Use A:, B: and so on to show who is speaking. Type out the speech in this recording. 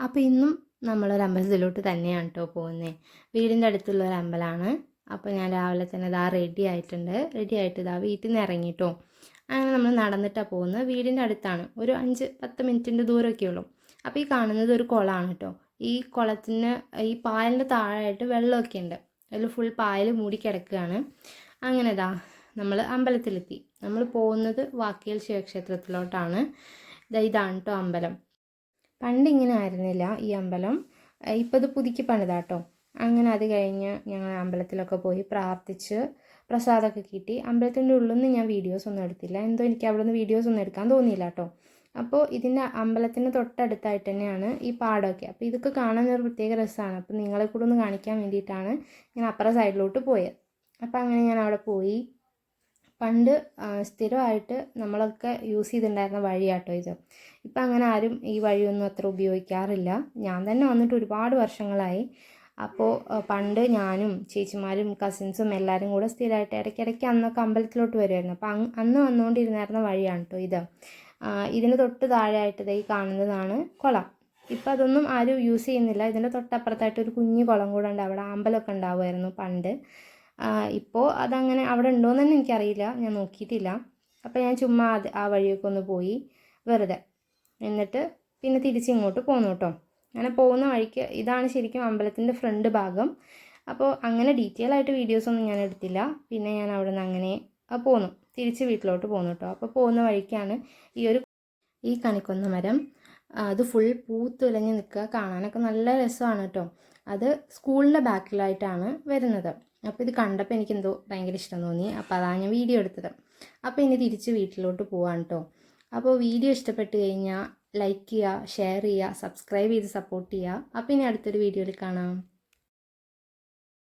A: അപ്പോൾ ഇന്നും നമ്മളൊരു അമ്പലത്തിലോട്ട് തന്നെയാണ് കേട്ടോ പോകുന്നത്. വീടിൻ്റെ അടുത്തുള്ള ഒരു അമ്പലമാണ്. അപ്പോൾ ഞാൻ രാവിലെ തന്നെ ഇതാ റെഡി ആയിട്ട് ഇതാ വീട്ടിൽ നിന്ന് ഇറങ്ങിട്ടോ. അങ്ങനെ നമ്മൾ നടന്നിട്ടാണ് പോകുന്നത്. വീടിൻ്റെ അടുത്താണ്, ഒരു 5-10 മിനിറ്റിൻ്റെ ദൂരമൊക്കെ ഉള്ളൂ. അപ്പോൾ ഈ കാണുന്നത് ഒരു കുളമാണ് കേട്ടോ. ഈ കുളത്തിന് ഈ പായലിൻ്റെ താഴെയായിട്ട് വെള്ളമൊക്കെ ഉണ്ട്. അതിൽ ഫുൾ പായൽ മൂടി കിടക്കുകയാണ്. അങ്ങനെ ഇതാ നമ്മൾ അമ്പലത്തിലെത്തി. നമ്മൾ പോകുന്നത് വാക്കിയൽ ശിവക്ഷേത്രത്തിലോട്ടാണ്. ഇതാണ് കേട്ടോ അമ്പലം. പണ്ട് ഇങ്ങനെ ആയിരുന്നില്ല ഈ അമ്പലം. ഇപ്പോൾ ഇത് പുതുക്കി പണിതാട്ടോ. അങ്ങനെ അത് കഴിഞ്ഞ് ഞങ്ങൾ അമ്പലത്തിലൊക്കെ പോയി പ്രാർത്ഥിച്ച് പ്രസാദമൊക്കെ കിട്ടി. അമ്പലത്തിൻ്റെ ഉള്ളിൽ നിന്ന് ഞാൻ വീഡിയോസൊന്നും എടുത്തില്ല. എന്തോ എനിക്ക് അവിടെ നിന്ന് വീഡിയോസൊന്നും എടുക്കാൻ തോന്നിയില്ല കേട്ടോ. അപ്പോൾ ഇതിൻ്റെ അമ്പലത്തിന് തൊട്ടടുത്തായിട്ട് തന്നെയാണ് ഈ പാടമൊക്കെ. അപ്പോൾ ഇതൊക്കെ കാണാൻ ഒരു പ്രത്യേക രസമാണ്. അപ്പോൾ നിങ്ങളെ കൂടെ ഒന്ന് കാണിക്കാൻ വേണ്ടിയിട്ടാണ് ഞാൻ അപ്പുറം സൈഡിലോട്ട് പോയത്. അപ്പോൾ അങ്ങനെ ഞാൻ അവിടെ പോയി. പണ്ട് സ്ഥിരമായിട്ട് നമ്മളൊക്കെ യൂസ് ചെയ്തിട്ടുണ്ടായിരുന്ന വഴിയാട്ടോ ഇത്. ഇപ്പം അങ്ങനെ ആരും ഈ വഴിയൊന്നും അത്ര ഉപയോഗിക്കാറില്ല. ഞാൻ തന്നെ വന്നിട്ട് ഒരുപാട് വർഷങ്ങളായി. അപ്പോൾ പണ്ട് ഞാനും ചേച്ചിമാരും കസിൻസും എല്ലാവരും കൂടെ സ്ഥിരമായിട്ട് ഇടയ്ക്കിടയ്ക്ക് അന്നൊക്കെ അമ്പലത്തിലോട്ട് വരുമായിരുന്നു. അപ്പോൾ അന്ന് വന്നുകൊണ്ടിരുന്നായിരുന്ന വഴിയാണ് കേട്ടോ ഇത്. ഇതിന് തൊട്ട് താഴെയായിട്ട് ഈ കാണുന്നതാണ് കുളം. ഇപ്പം അതൊന്നും ആരും യൂസ് ചെയ്യുന്നില്ല. ഇതിൻ്റെ തൊട്ടപ്പുറത്തായിട്ട് ഒരു കുഞ്ഞു കുളം കൂടെ ഉണ്ട്. അവിടെ അമ്പലമൊക്കെ ഉണ്ടാവുമായിരുന്നു പണ്ട്. ഇപ്പോൾ അതങ്ങനെ അവിടെ ഉണ്ടോയെന്ന് തന്നെ എനിക്കറിയില്ല, ഞാൻ നോക്കിയിട്ടില്ല. അപ്പോൾ ഞാൻ ചുമ്മാ ആ വഴിയൊക്കെ ഒന്ന് പോയി വെറുതെ. എന്നിട്ട് പിന്നെ തിരിച്ചിങ്ങോട്ട് പോന്നു കേട്ടോ. അങ്ങനെ പോകുന്ന വഴിക്ക് ഇതാണ് ശരിക്കും അമ്പലത്തിൻ്റെ ഫ്രണ്ട് ഭാഗം. അപ്പോൾ അങ്ങനെ ഡീറ്റെയിൽ ആയിട്ട് വീഡിയോസൊന്നും ഞാൻ എടുത്തില്ല. പിന്നെ ഞാൻ അവിടെ നിന്ന് അങ്ങനെ പോന്നു, തിരിച്ച് വീട്ടിലോട്ട് പോന്നു കേട്ടോ. അപ്പോൾ പോകുന്ന വഴിക്കാണ് ഈ കണിക്കൊന്ന മരം. അത് ഫുൾ പൂത്തുലഞ്ഞ് നിൽക്കുക. കാണാനൊക്കെ നല്ല രസമാണ് കേട്ടോ. അത് സ്കൂളിൻ്റെ ബാക്കിലായിട്ടാണ് വരുന്നത്. അപ്പോൾ ഇത് കണ്ടപ്പോൾ എനിക്കെന്തോ ഭയങ്കര ഇഷ്ടം തോന്നി. അപ്പോൾ അതാണ് ഞാൻ വീഡിയോ എടുത്തത്. അപ്പോൾ ഇനി തിരിച്ച് വീട്ടിലോട്ട് പോവാണ് കേട്ടോ. അപ്പോൾ വീഡിയോ ഇഷ്ടപ്പെട്ട് കഴിഞ്ഞാൽ ലൈക്ക് ചെയ്യുക, ഷെയർ ചെയ്യുക, സബ്സ്ക്രൈബ് ചെയ്ത് സപ്പോർട്ട് ചെയ്യുക. അപ്പോൾ ഇനി അടുത്തൊരു വീഡിയോയിൽ കാണാം.